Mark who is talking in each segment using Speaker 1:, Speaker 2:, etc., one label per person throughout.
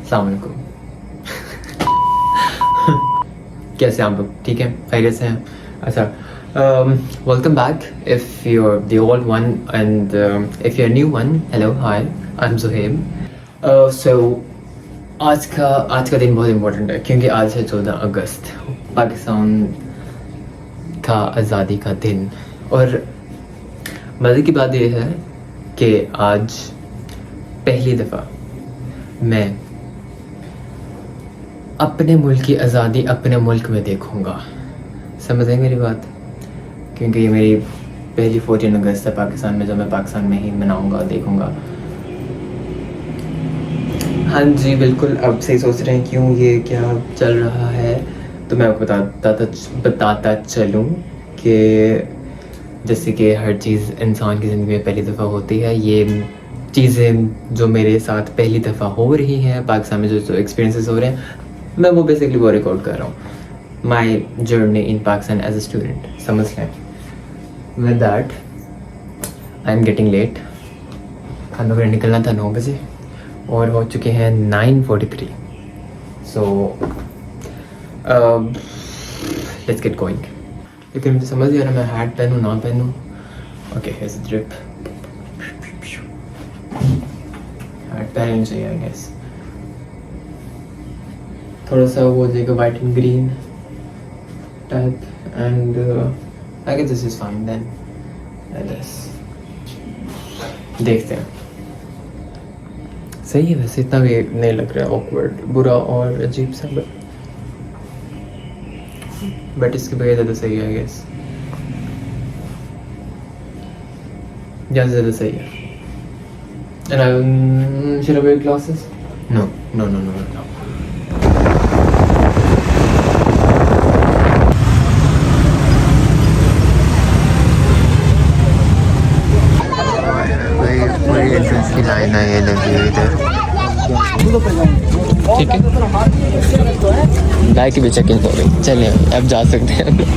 Speaker 1: अस्सलाम वालेकुम। कैसे हैं आप लोग? ठीक है, खैरियत से हैं? अच्छा, welcome back if you are the old one and if you are new one, hello hi, I am Zuhaib. So आज का दिन बहुत इम्पोर्टेंट है क्योंकि आज है 14 अगस्त, पाकिस्तान का आज़ादी का दिन। और मज़े की बात यह है कि आज पहली दफ़ा मैं अपने मुल्क की आज़ादी अपने मुल्क में देखूंगा। समझ रहे मेरी बात? क्योंकि ये मेरी पहली 14 अगस्त है पाकिस्तान में, जो मैं पाकिस्तान में ही मनाऊंगा, देखूंगा। हाँ जी बिल्कुल, अब सही सोच रहे हैं क्यों ये क्या चल रहा है, तो मैं आपको बताता चलूँ कि जैसे कि हर चीज़ इंसान की ज़िंदगी में पहली दफ़ा होती है। ये चीज़ें जो मेरे साथ पहली दफ़ा हो रही हैं पाकिस्तान में, जो एक्सपीरियंसेस हो रहे हैं, मैं वो बेसिकली वो रिकॉर्ड कर रहा हूँ। My journey in Pakistan as a student, समझ लें। With that I am getting late. हमें मेरा निकलना था 9 बजे और हो चुके हैं 9:43। So let's get going. लेकिन मुझे समझ नहीं आ रहा मैं हैट पहनूँ ना पहनूँ। Okay, here's a drip। Hat पहननी चाहिए आई गेस, थोड़ा सा वो हो जाएगा white and green type, and I guess this is fine then. देखते हैं, सही है वैसे, इतना भी नहीं लग रहा है ऑकवर्ड, बुरा और अजीब सा, बट इसके बगैर ज़्यादा सही है आई गेस, ज़्यादा ज़्यादा सही है। And should I wear glasses? No, no, no, no, no. वही एंट्रेंस की लाइन है ये लगी हुई इधर, ठीक है। बैग की भी चेकिंग हो गई, चलिए अब जा सकते हैं हम लोग।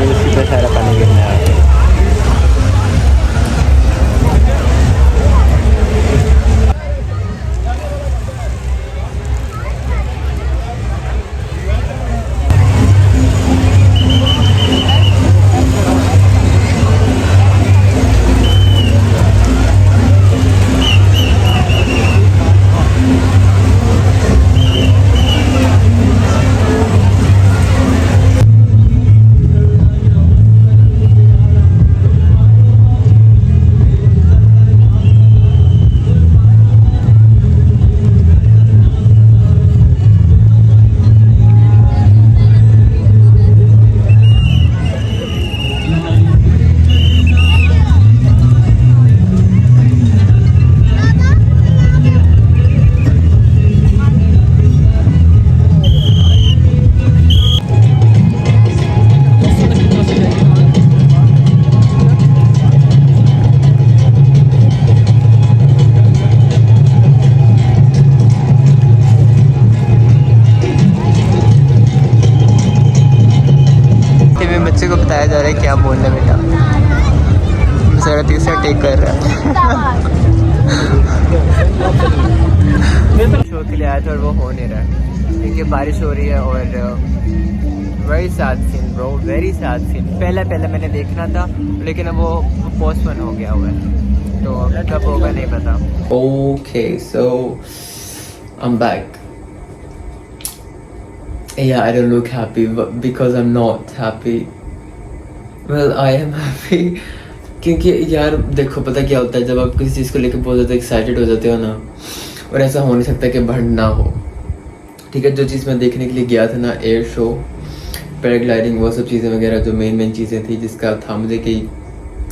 Speaker 1: उसी पे सारा पानी गिरना है। बच्चे को बताया जा रहा है क्या बोलना बेटा, जरा तीसरा टेक कर रहा है। शो के लिए आया था और वो हो नहीं रहा है क्योंकि बारिश हो रही है और very sad scene bro, very sad scene. पहले मैंने देखना था लेकिन अब वो पोस्टपोन हो गया हुआ है, तो कब होगा नहीं पता। Okay so I am back. Yeah, I don't look happy because I'm not happy. Well, I am happy क्योंकि यार देखो पता क्या होता है, जब आप किसी चीज़ को लेकर बहुत ज़्यादा एक्साइटेड हो जाते हो ना, और ऐसा हो नहीं सकता कि भंड ना हो। ठीक है, जो चीज़ मैं देखने के लिए गया था ना, एयर शो, पैराग्लाइडिंग, वो सब चीज़ें वगैरह जो मेन चीज़ें थी, जिसका था मुझे कि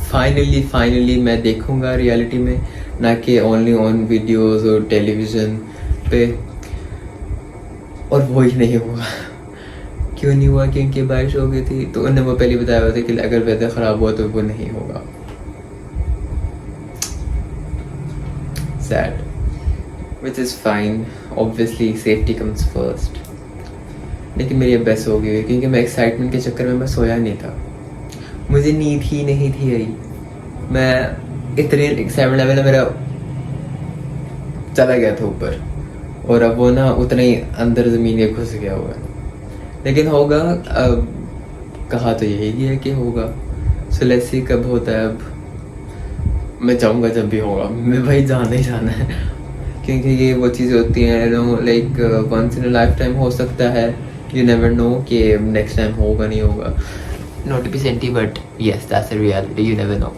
Speaker 1: फाइनली मैं देखूँगा रियलिटी में, ना कि ओनली ऑन वीडियोज़ और टेलीविज़न पे, और वो ही नहीं हुआ। क्यों नहीं हुआ? क्योंकि बारिश हो गई थी, तो उन्होंने वो पहले बताया हुआ था कि अगर वेदर ख़राब हुआ तो वो नहीं होगा। Sad, which is fine, obviously safety comes first. लेकिन मेरी अब बस हो गई क्योंकि मैं एक्साइटमेंट के चक्कर में मैं सोया नहीं था, मुझे नींद ही नहीं थी आई। मैं इतने एक्साइटमेंट लेवल मेरा चला गया था ऊपर, और अब वो ना उतना ही अंदर ज़मीन में घुस गया हुआ है। लेकिन होगा, अब कहा तो यही गया कि होगा, सो लेट्स सी कब होता है। अब मैं चाहूँगा जब भी होगा, मैं भाई जाना ही जाना है, क्योंकि ये वो चीज़ होती हैं like once in a life time हो सकता है, यू नेवर नो कि नेक्स्ट टाइम होगा नहीं होगा। Not to be senti but yes that's a reality, you never know.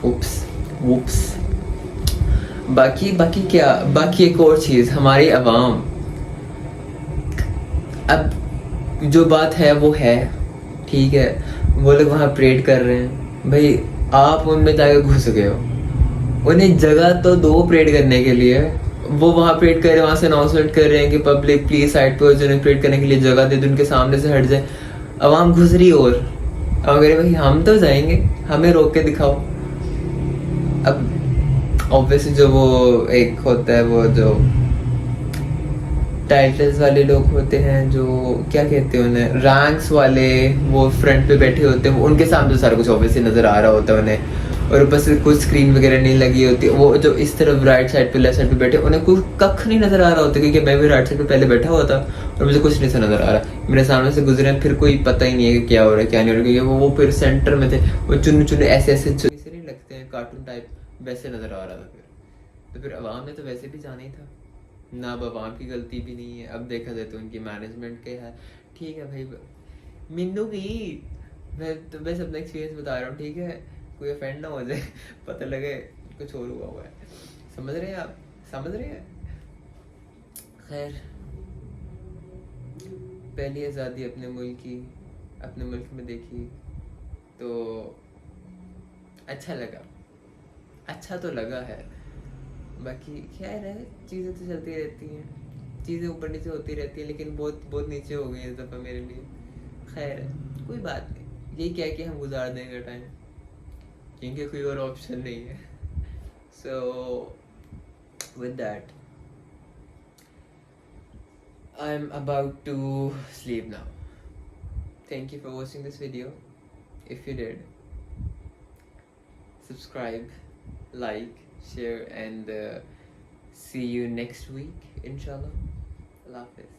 Speaker 1: Oops. बाकी क्या, बाकी एक और चीज़, हमारी आवाम, अब जो बात है वो है, ठीक है, वो लोग वहाँ प्रेड कर रहे हैं, भाई आप उनमें जाके घुस गए हो, उन्हें जगह तो दो प्रेड करने के लिए। वो वहाँ प्रेड कर रहे हैं, वहाँ से अनाउंसमेंट कर रहे हैं कि पब्लिक प्लीज साइड पे जिन्हें प्रेड करने के लिए जगह दे दो, उनके सामने से हट जाए। आवाम घुस रही, और अब कह रहे भाई हम तो जाएंगे, हमें रोक के दिखाओ। अब ऑब्वियसली जो वो एक होता है, वो जो टाइटल्स वाले लोग होते हैं, जो क्या कहते हैं उन्हें, रैंक्स वाले, वो फ्रंट पे बैठे होते हैं, उनके सामने सारा कुछ ऑब्वियसली नज़र आ रहा होता है उन्हें, और ऊपर से कुछ स्क्रीन वगैरह नहीं लगी होती। वो जो इस तरफ राइट साइड पे लेफ्ट साइड पे बैठे, उन्हें कुछ कख नहीं नज़र आ रहा होता, क्योंकि मैं भी राइट साइड पे पहले बैठा हुआ था और मुझे कुछ नहीं सा नज़र आ रहा। मेरे सामने से गुजरे, फिर कोई पता ही नहीं है कि क्या हो रहा है क्या नहीं हो रहा, क्योंकि वो फिर सेंटर में थे, वो चुन ऐसे नहीं लगते हैं कार्टून टाइप, वैसे नज़र आ रहा था। फिर तो फिर आवाम ने तो वैसे भी जाना ही था ना, अब आवाम की गलती भी नहीं है। अब देखा जाए तो उनकी मैनेजमेंट के है, ठीक है भाई, मिन्नू की मैं तो बस अपना एक्सपीरियंस बता रहा हूँ, ठीक है, कोई ऑफेंड ना हो जाए, पता लगे कुछ और हुआ है। समझ रहे हैं आप, समझ रहे हैं? खैर, पहली आज़ादी अपने मुल्क की, अपने मुल्क में देखी तो अच्छा लगा, अच्छा तो लगा है। बाकी खैर है, चीज़ें तो चलती रहती हैं, चीज़ें ऊपर नीचे होती रहती हैं, लेकिन बहुत नीचे हो गई इस दफ़ा मेरे लिए। खैर है, कोई बात नहीं, यही क्या कि हम गुजार देंगे टाइम, क्योंकि कोई और ऑप्शन नहीं है। So with that I am about to sleep now. Thank you for watching this video. if you did, subscribe, like, share, and see you next week, inshallah. Allah Hafiz.